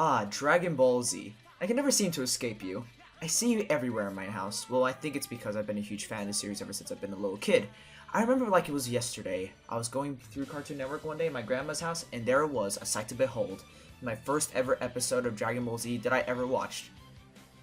Ah, Dragon Ball Z. I can never seem to escape you. I see you everywhere in my house. Well, I think it's because I've been a huge fan of the series ever since I've been a little kid. I remember like it was yesterday. I was going through Cartoon Network one day at my grandma's house, and there it was, a sight to behold. My first ever episode of Dragon Ball Z that I ever watched.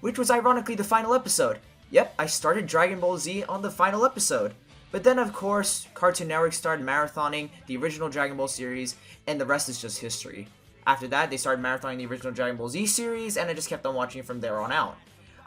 Which was ironically the final episode. Yep, I started Dragon Ball Z on the final episode. But then, of course, Cartoon Network started marathoning the original Dragon Ball series, and the rest is just history. After that, they started marathoning the original Dragon Ball Z series, and I just kept on watching it from there on out.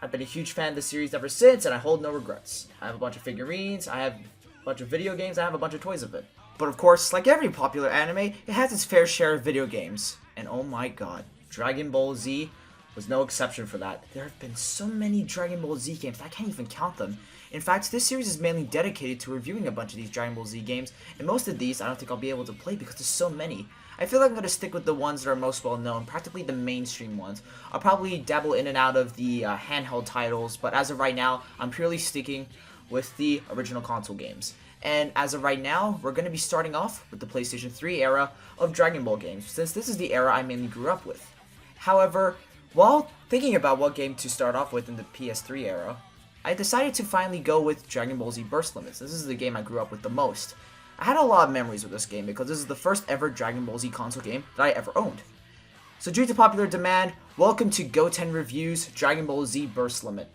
I've been a huge fan of the series ever since, and I hold no regrets. I have a bunch of figurines, I have a bunch of video games, I have a bunch of toys of it. But of course, like every popular anime, it has its fair share of video games. And oh my god, Dragon Ball Z was no exception for that. There have been so many Dragon Ball Z games, I can't even count them. In fact, this series is mainly dedicated to reviewing a bunch of these Dragon Ball Z games, and most of these I don't think I'll be able to play because there's so many. I feel like I'm going to stick with the ones that are most well known, practically the mainstream ones. I'll probably dabble in and out of the handheld titles, but as of right now, I'm purely sticking with the original console games. And as of right now, we're going to be starting off with the PlayStation 3 era of Dragon Ball games, since this is the era I mainly grew up with. However, while thinking about what game to start off with in the PS3 era, I decided to finally go with Dragon Ball Z Burst Limits. This is the game I grew up with the most. I had a lot of memories with this game because this is the first ever Dragon Ball Z console game that I ever owned. So due to popular demand, welcome to Goten Reviews Dragon Ball Z Burst Limit.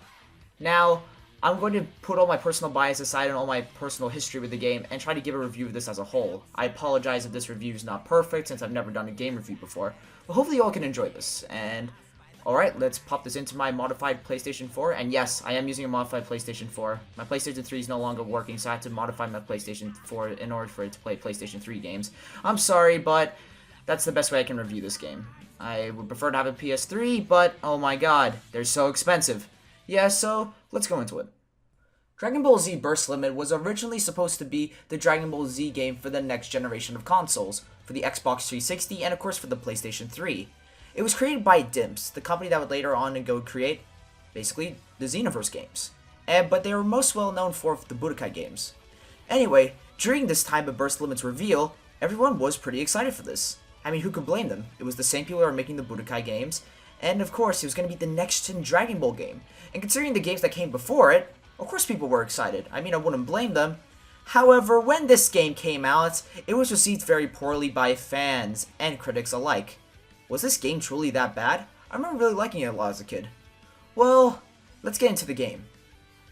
Now, I'm going to put all my personal bias aside and all my personal history with the game and try to give a review of this as a whole. I apologize if this review is not perfect since I've never done a game review before, but hopefully you all can enjoy this. And alright, let's pop this into my modified PlayStation 4, and yes, I am using a modified PlayStation 4. My PlayStation 3 is no longer working, so I had to modify my PlayStation 4 in order for it to play PlayStation 3 games. I'm sorry, but that's the best way I can review this game. I would prefer to have a PS3, but oh my god, they're so expensive. Yeah, so let's go into it. Dragon Ball Z Burst Limit was originally supposed to be the Dragon Ball Z game for the next generation of consoles, for the Xbox 360 and of course for the PlayStation 3. It was created by Dimps, the company that would later on go create, basically, the Xenoverse games. But they were most well known for the Budokai games. Anyway, during this time of Burst Limit's reveal, everyone was pretty excited for this. I mean, who could blame them? It was the same people that were making the Budokai games, and of course, it was going to be the next-gen Dragon Ball game. And considering the games that came before it, of course people were excited. I mean, I wouldn't blame them. However, when this game came out, it was received very poorly by fans and critics alike. Was this game truly that bad? I remember really liking it a lot as a kid. Well, let's get into the game.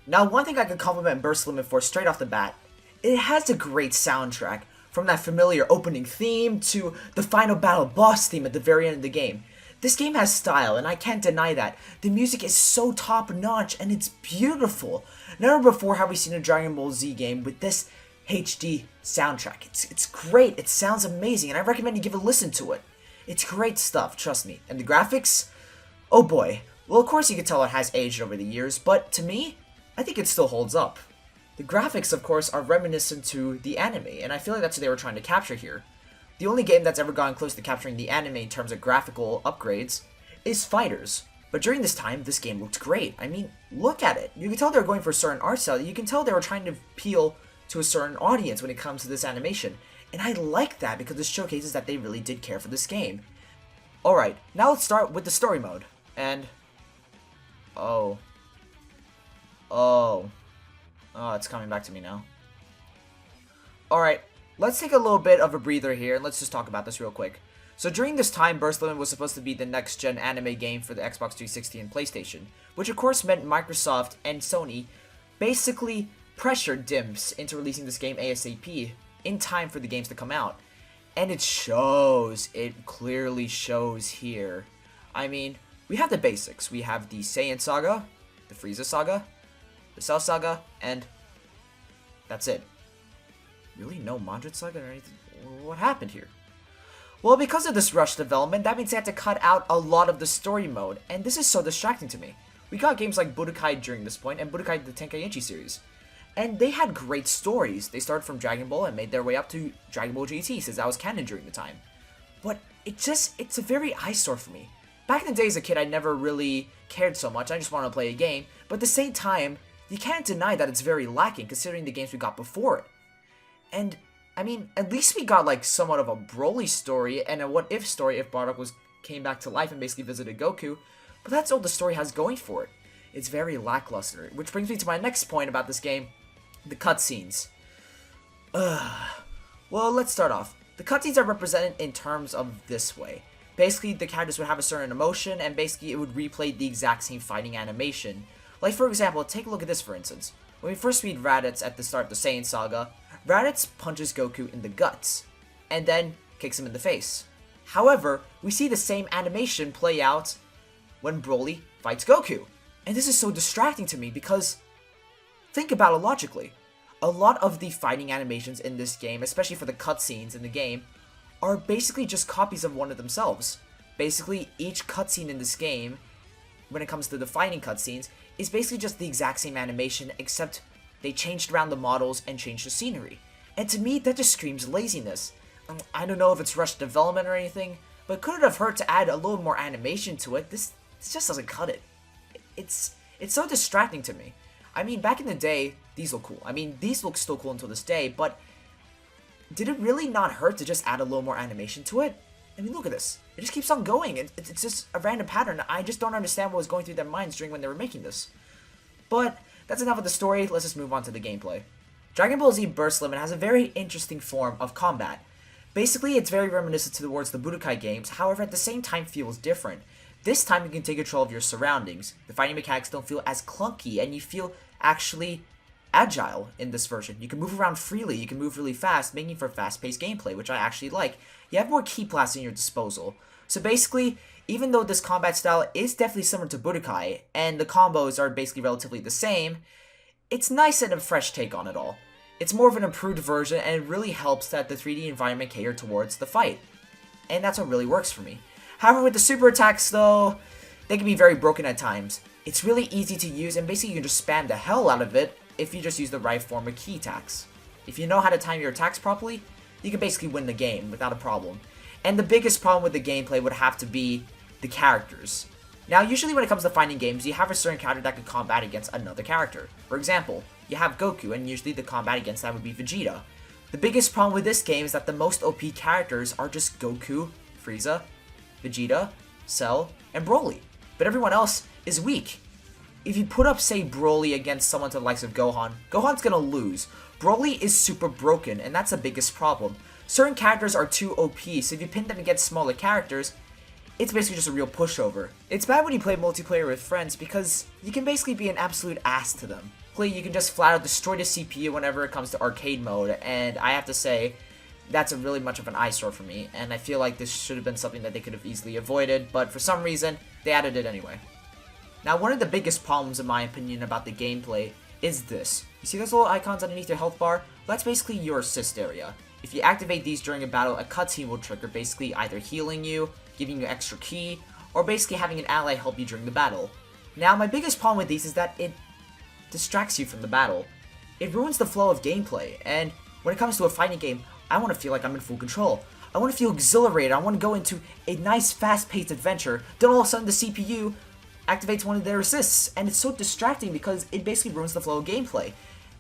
Now, one thing I could compliment Burst Limit for straight off the bat, it has a great soundtrack, from that familiar opening theme to the final battle boss theme at the very end of the game. This game has style, and I can't deny that. The music is so top-notch, and it's beautiful. Never before have we seen a Dragon Ball Z game with this HD soundtrack. It's great, it sounds amazing, and I recommend you give a listen to it. It's great stuff, trust me. And the graphics? Oh boy. Well, of course you can tell it has aged over the years, but to me, I think it still holds up. The graphics, of course, are reminiscent to the anime, and I feel like that's what they were trying to capture here. The only game that's ever gotten close to capturing the anime in terms of graphical upgrades is Fighters. But during this time, this game looked great. I mean, look at it. You can tell they were going for a certain art style. You can tell they were trying to appeal to a certain audience when it comes to this animation. And I like that because this showcases that they really did care for this game. Alright, now let's start with the story mode. And... Oh, it's coming back to me now. Alright, let's take a little bit of a breather here and let's just talk about this real quick. So during this time, Burst Limit was supposed to be the next-gen anime game for the Xbox 360 and PlayStation, which of course meant Microsoft and Sony basically pressured Dimps into releasing this game ASAP in time for the games to come out. And it shows. It clearly shows here. I mean, we have the basics. We have the Saiyan Saga, the Frieza Saga, the Cell Saga, and that's it. Really? No Madrid Saga or anything? What happened here? Well, because of this rushed development, that means they had to cut out a lot of the story mode, and this is so distracting to me. We got games like Budokai during this point, and Budokai the Tenkaichi series. And they had great stories. They started from Dragon Ball and made their way up to Dragon Ball GT, since that was canon during the time. But it's a very eyesore for me. Back in the day as a kid, I never really cared so much. I just wanted to play a game. But at the same time, you can't deny that it's very lacking, considering the games we got before it. And, I mean, at least we got, like, somewhat of a Broly story and a what-if story if Bardock was came back to life and basically visited Goku, but that's all the story has going for it. It's very lackluster, which brings me to my next point about this game, the cutscenes. Well, let's start off. The cutscenes are represented in terms of this way. Basically, the characters would have a certain emotion, and basically it would replay the exact same fighting animation. Like, for example, take a look at this, for instance. When we first meet Raditz at the start of the Saiyan Saga, Raditz punches Goku in the guts, and then kicks him in the face. However, we see the same animation play out when Broly fights Goku. And this is so distracting to me because, think about it logically. A lot of the fighting animations in this game, especially for the cutscenes in the game, are basically just copies of one of themselves. Basically, each cutscene in this game, when it comes to the fighting cutscenes, is basically just the exact same animation, except they changed around the models and changed the scenery. And to me, that just screams laziness. I don't know if it's rushed development or anything, but could it have hurt to add a little more animation to it? This just doesn't cut it. It's so distracting to me. I mean, back in the day, these look cool. I mean, these look still cool until this day, but did it really not hurt to just add a little more animation to it? I mean, look at this. It just keeps on going. It's just a random pattern. I just don't understand what was going through their minds during when they were making this. But that's enough of the story. Let's just move on to the gameplay. Dragon Ball Z Burst Limit has a very interesting form of combat. Basically, it's very reminiscent towards the Budokai games, however, at the same time feels different. This time, you can take control of your surroundings. The fighting mechanics don't feel as clunky, and you feel actually agile in this version. You can move around freely, you can move really fast, making for fast-paced gameplay, which I actually like. You have more key blasts in your disposal. So basically, even though this combat style is definitely similar to Budokai, and the combos are basically relatively the same, it's nice and a fresh take on it all. It's more of an improved version, and it really helps that the 3D environment cater towards the fight. And that's what really works for me. However, with the super attacks though, they can be very broken at times. It's really easy to use, and basically you can just spam the hell out of it if you just use the right form of key attacks. If you know how to time your attacks properly, you can basically win the game without a problem. And the biggest problem with the gameplay would have to be the characters. Now, usually when it comes to fighting games, you have a certain character that can combat against another character. For example, you have Goku, and usually the combat against that would be Vegeta. The biggest problem with this game is that the most OP characters are just Goku, Frieza, Vegeta, Cell, and Broly. But everyone else is weak. If you put up, say, Broly against someone to the likes of Gohan, Gohan's gonna lose. Broly is super broken, and that's the biggest problem. Certain characters are too OP, so if you pin them against smaller characters, it's basically just a real pushover. It's bad when you play multiplayer with friends because you can basically be an absolute ass to them. You can just flat out destroy the CPU whenever it comes to arcade mode, and I have to say, that's a really much of an eyesore for me, and I feel like this should have been something that they could have easily avoided, but for some reason, they added it anyway. Now, one of the biggest problems, in my opinion, about the gameplay is this. You see those little icons underneath your health bar? That's basically your assist area. If you activate these during a battle, a cutscene will trigger, basically either healing you, giving you extra ki, or basically having an ally help you during the battle. Now, my biggest problem with these is that it distracts you from the battle. It ruins the flow of gameplay, and when it comes to a fighting game, I want to feel like I'm in full control. I want to feel exhilarated. I want to go into a nice, fast-paced adventure. Then all of a sudden, the CPU activates one of their assists, and it's so distracting because it basically ruins the flow of gameplay.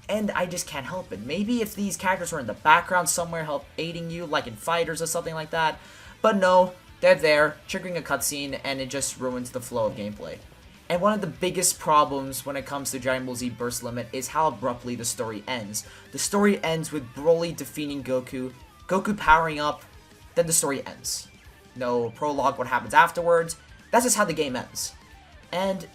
And I just can't help it. Maybe if these characters were in the background somewhere, help aiding you, like in Fighters or something like that. But no, they're there, triggering a cutscene, and it just ruins the flow of gameplay. And one of the biggest problems when it comes to Dragon Ball Z Burst Limit is how abruptly the story ends. The story ends with Broly defeating Goku, Goku powering up, then the story ends. No prologue, what happens afterwards. That's just how the game ends. And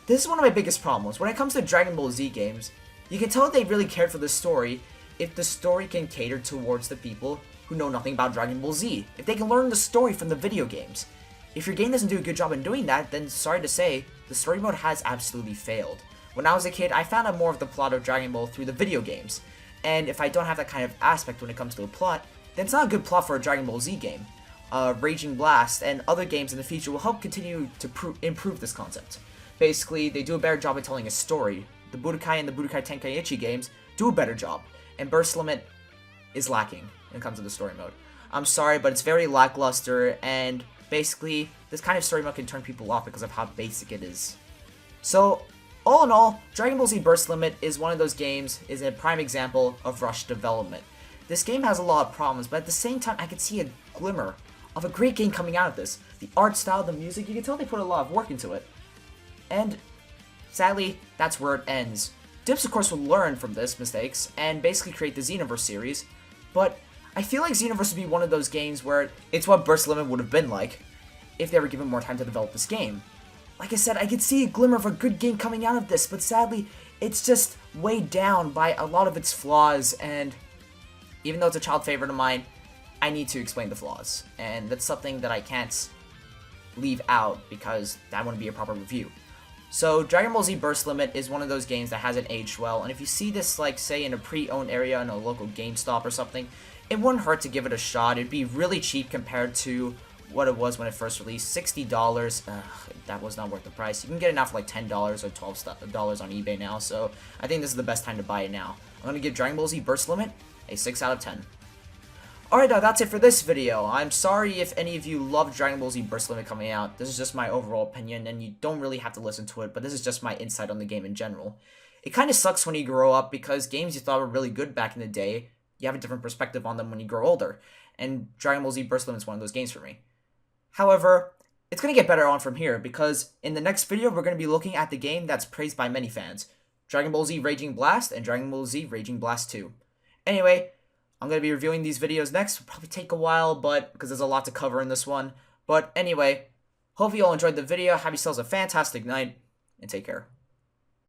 this is one of my biggest problems. When it comes to Dragon Ball Z games, you can tell they really cared for the story if the story can cater towards the people who know nothing about Dragon Ball Z. If they can learn the story from the video games. If your game doesn't do a good job in doing that, then sorry to say, the story mode has absolutely failed. When I was a kid, I found out more of the plot of Dragon Ball through the video games. And if I don't have that kind of aspect when it comes to a plot, then it's not a good plot for a Dragon Ball Z game. Raging Blast and other games in the future will help continue to improve this concept. Basically, they do a better job at telling a story. The Budokai and the Budokai Tenkaichi games do a better job, and Burst Limit is lacking when it comes to the story mode. I'm sorry, but it's very lackluster, and basically, this kind of story mode can turn people off because of how basic it is. So, all in all, Dragon Ball Z Burst Limit is one of those games, is a prime example of rushed development. This game has a lot of problems, but at the same time, I could see a glimmer of a great game coming out of this. The art style, the music, you can tell they put a lot of work into it. And sadly, that's where it ends. Dips, of course, will learn from this mistakes and basically create the Xenoverse series, but I feel like Xenoverse would be one of those games where it's what Burst Limit would have been like if they were given more time to develop this game. Like I said, I could see a glimmer of a good game coming out of this, but sadly, it's just weighed down by a lot of its flaws, and even though it's a child favorite of mine, I need to explain the flaws, and that's something that I can't leave out because that wouldn't be a proper review. So Dragon Ball Z Burst Limit is one of those games that hasn't aged well, and if you see this, like, say, in a pre-owned area in a local GameStop or something, it wouldn't hurt to give it a shot. It'd be really cheap compared to what it was when it first released. $60, that was not worth the price. You can get it now for like $10 or $12 on eBay now, so I think this is the best time to buy it now. I'm going to give Dragon Ball Z Burst Limit a 6 out of 10. Alright, now that's it for this video. I'm sorry if any of you loved Dragon Ball Z Burst Limit coming out. This is just my overall opinion, and you don't really have to listen to it, but this is just my insight on the game in general. It kind of sucks when you grow up, because games you thought were really good back in the day, you have a different perspective on them when you grow older, and Dragon Ball Z Burst Limit is one of those games for me. However, it's going to get better on from here, because in the next video, we're going to be looking at the game that's praised by many fans, Dragon Ball Z Raging Blast and Dragon Ball Z Raging Blast 2. Anyway, I'm going to be reviewing these videos next. It'll probably take a while, but because there's a lot to cover in this one. But anyway, hope you all enjoyed the video. Have yourselves a fantastic night, and take care.